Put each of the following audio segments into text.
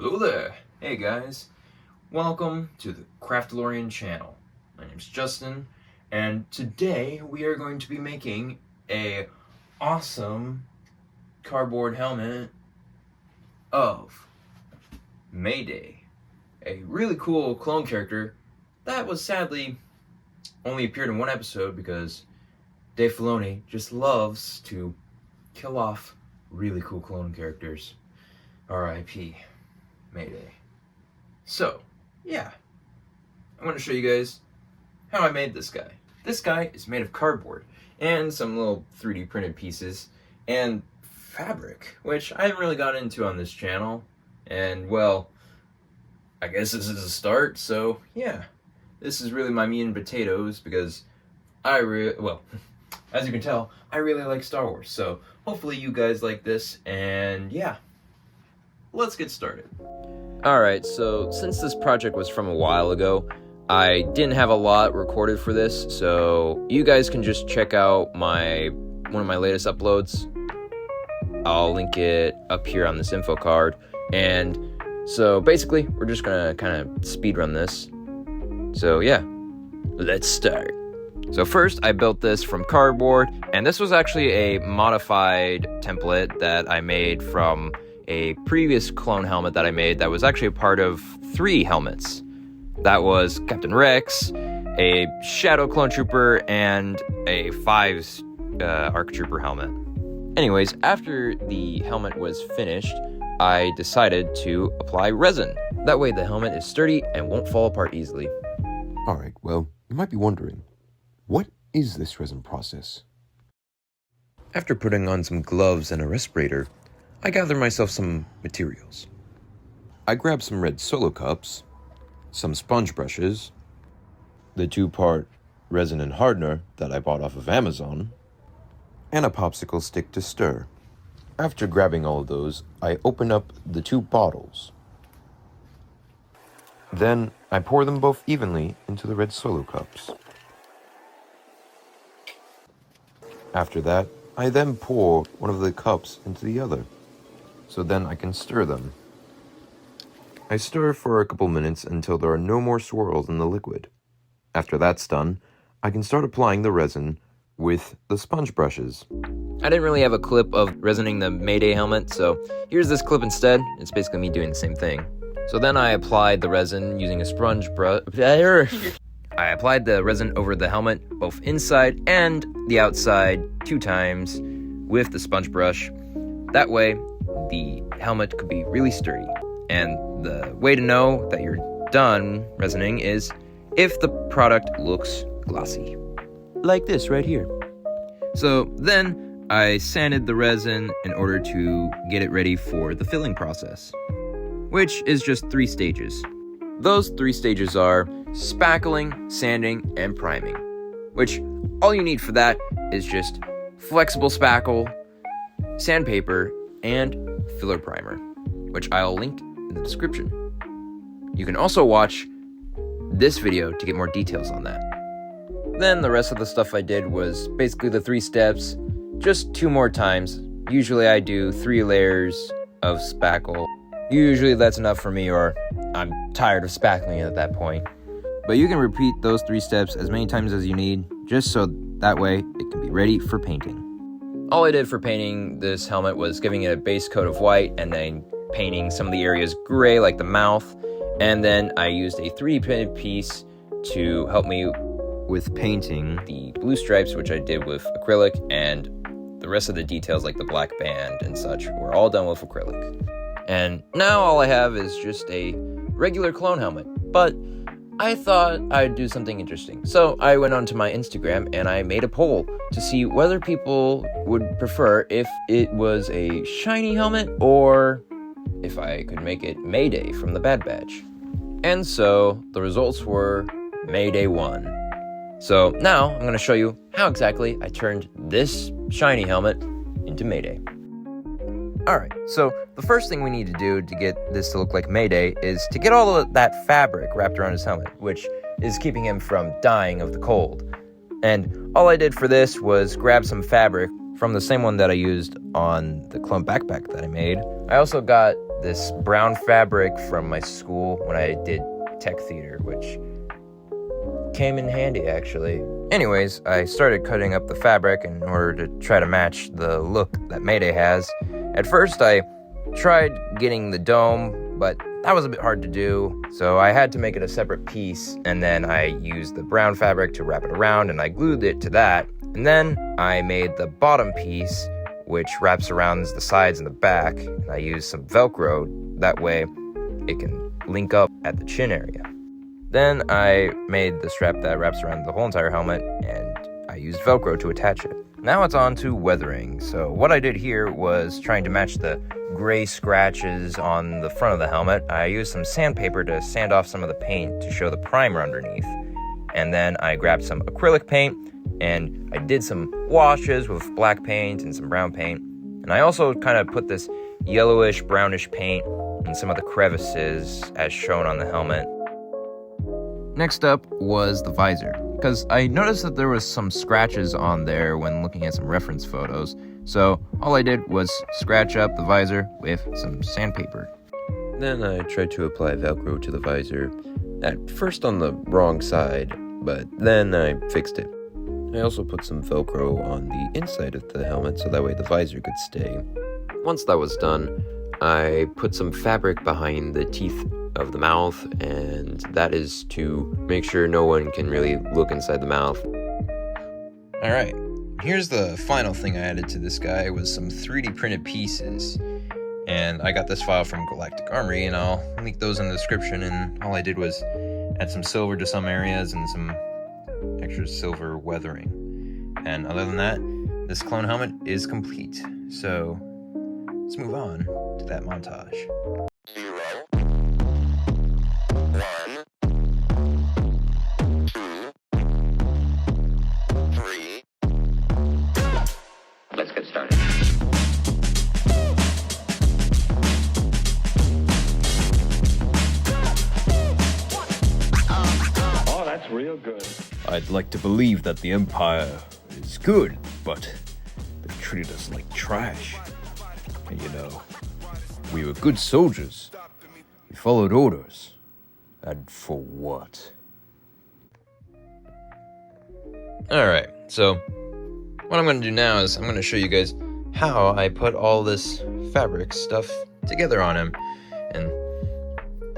Hello there! Hey guys, welcome to the Craftolorian channel. My name's Justin, and today we are going to be making a awesome cardboard helmet of Mayday, a really cool clone character that was sadly only appeared in one episode because Dave Filoni just loves to kill off really cool clone characters. R.I.P. Mayday. So, yeah, I want to show you guys how I made this guy. This guy is made of cardboard and some little 3D printed pieces and fabric, which I haven't really got into on this channel. And well, I guess this is a start, so yeah. This is really my meat and potatoes because well, as you can tell, I really like Star Wars. So hopefully you guys like this, and yeah, let's get started. Alright, so since this project was from a while ago, I didn't have a lot recorded for this, so you guys can just check out one of my latest uploads. I'll link it up here on this info card. And so basically, we're just gonna kind of speed run this. So yeah, let's start. So first, I built this from cardboard, and this was actually a modified template that I made from a previous clone helmet that I made that was actually a part of 3 helmets. That was Captain Rex, a Shadow Clone Trooper, and a 5's ARC Trooper helmet. Anyways, after the helmet was finished, I decided to apply resin. That way the helmet is sturdy and won't fall apart easily. Alright, well, you might be wondering, what is this resin process? After putting on some gloves and a respirator, I gathered myself some materials. I grabbed some red solo cups, some sponge brushes, the 2-part resin and hardener that I bought off of Amazon, and a popsicle stick to stir. After grabbing all of those, I open up the 2 bottles. Then I pour them both evenly into the red solo cups. After that, I then pour one of the cups into the other, so then I can stir them. I stir for a couple minutes until there are no more swirls in the liquid. After that's done, I can start applying the resin with the sponge brushes. I didn't really have a clip of resining the Mayday helmet, so here's this clip instead. It's basically me doing the same thing. So then I applied the resin using a sponge brush. I applied the resin over the helmet, both inside and the outside, 2 times with the sponge brush. That way, the helmet could be really sturdy. And the way to know that you're done resining is if the product looks glossy. Like this right here. So then I sanded the resin in order to get it ready for the filling process, which is just 3 stages. Those 3 stages are spackling, sanding, and priming, which all you need for that is just flexible spackle, sandpaper, and filler primer, which I'll link in the description. You can also watch this video to get more details on that. Then the rest of the stuff I did was basically the 3 steps, just 2 more times. Usually I do 3 layers of spackle. Usually that's enough for me, or I'm tired of spackling it at that point. But you can repeat those 3 steps as many times as you need, just so that way it can be ready for painting. All I did for painting this helmet was giving it a base coat of white and then painting some of the areas gray like the mouth, and then I used a 3D printed piece to help me with painting the blue stripes, which I did with acrylic, and the rest of the details like the black band and such were all done with acrylic. And now all I have is just a regular clone helmet, but I thought I'd do something interesting. So I went onto my Instagram and I made a poll to see whether people would prefer if it was a shiny helmet or if I could make it Mayday from the Bad Batch. And so the results were Mayday 1. So now I'm going to show you how exactly I turned this shiny helmet into Mayday. Alright, so the first thing we need to do to get this to look like Mayday is to get all of that fabric wrapped around his helmet, which is keeping him from dying of the cold. And all I did for this was grab some fabric from the same one that I used on the clone backpack that I made. I also got this brown fabric from my school when I did tech theater, which came in handy actually. Anyways, I started cutting up the fabric in order to try to match the look that Mayday has. At first I tried getting the dome, but that was a bit hard to do, so I had to make it a separate piece, and then I used the brown fabric to wrap it around and I glued it to that. And then I made the bottom piece, which wraps around the sides and the back, and I used some Velcro, that way it can link up at the chin area. Then I made the strap that wraps around the whole entire helmet, and I used Velcro to attach it. Now it's on to weathering. So what I did here was trying to match the gray scratches on the front of the helmet. I used some sandpaper to sand off some of the paint to show the primer underneath. And then I grabbed some acrylic paint, and I did some washes with black paint and some brown paint. And I also kind of put this yellowish, brownish paint in some of the crevices as shown on the helmet. Next up was the visor, because I noticed that there was some scratches on there when looking at some reference photos, so all I did was scratch up the visor with some sandpaper. Then I tried to apply Velcro to the visor, at first on the wrong side, but then I fixed it. I also put some Velcro on the inside of the helmet so that way the visor could stay. Once that was done, I put some fabric behind the teeth of the mouth, and that is to make sure no one can really look inside the mouth. Alright, here's the final thing I added to this guy was some 3D printed pieces. And I got this file from Galactic Armory, and I'll link those in the description, and all I did was add some silver to some areas and some extra silver weathering. And other than that, this clone helmet is complete. So let's move on to that montage. 0, 1, 2, 3. Let's get started. Oh, that's real good. I'd like to believe that the Empire is good, but they've treated us like trash. And you know, we were good soldiers. We followed orders. And for what? Alright, so what I'm going to do now is I'm going to show you guys how I put all this fabric stuff together on him. And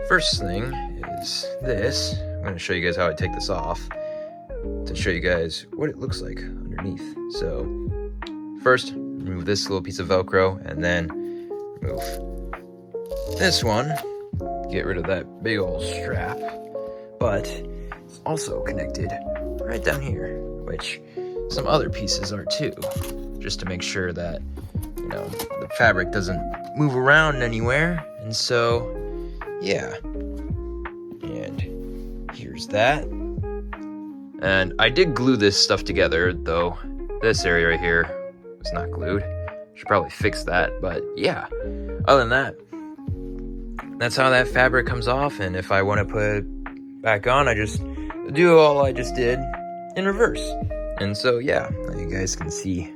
first thing is this. I'm going to show you guys how I take this off to show you guys what it looks like underneath. So first, remove this little piece of Velcro, and then remove this one. Get rid of that big old strap. But it's also connected right down here, which some other pieces are too, just to make sure that, you know, the fabric doesn't move around anywhere. And so, yeah. And here's that. And I did glue this stuff together, though this area right here was not glued. Should probably fix that, but yeah. Other than that, that's how that fabric comes off, and if I want to put it back on, I just do all I just did in reverse. And so, yeah, now you guys can see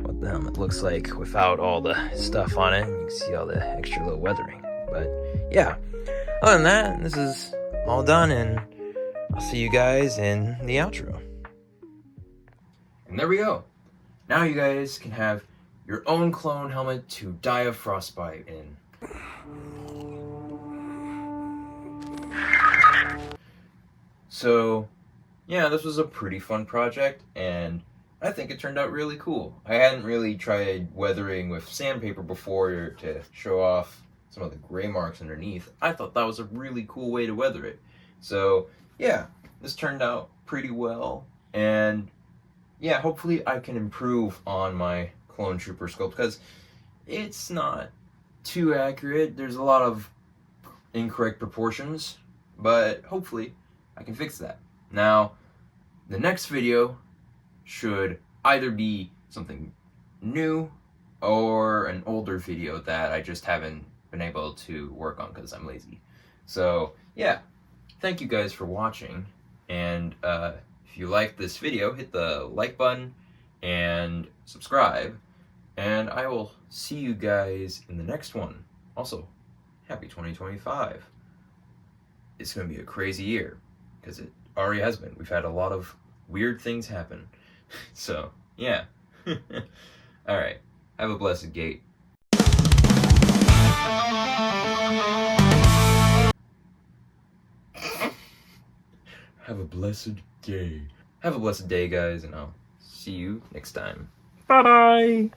what the helmet looks like without all the stuff on it. You can see all the extra little weathering. But, yeah, other than that, this is all done, and I'll see you guys in the outro. And there we go. Now you guys can have your own clone helmet to die of frostbite in. So, yeah, this was a pretty fun project, and I think it turned out really cool. I hadn't really tried weathering with sandpaper before to show off some of the gray marks underneath. I thought that was a really cool way to weather it. So, yeah, this turned out pretty well, and yeah, hopefully I can improve on my clone trooper sculpt, because it's not too accurate. There's a lot of incorrect proportions, but hopefully I can fix that. Now, the next video should either be something new or an older video that I just haven't been able to work on because I'm lazy. So, yeah, thank you guys for watching, and if you liked this video, hit the like button and subscribe, and I will see you guys in the next one. Also, happy 2025. It's going to be a crazy year, because it already has been. We've had a lot of weird things happen. So, yeah. Alright, have a blessed gate. Have a blessed day. Have a blessed day, guys, and I'll see you next time. Bye-bye!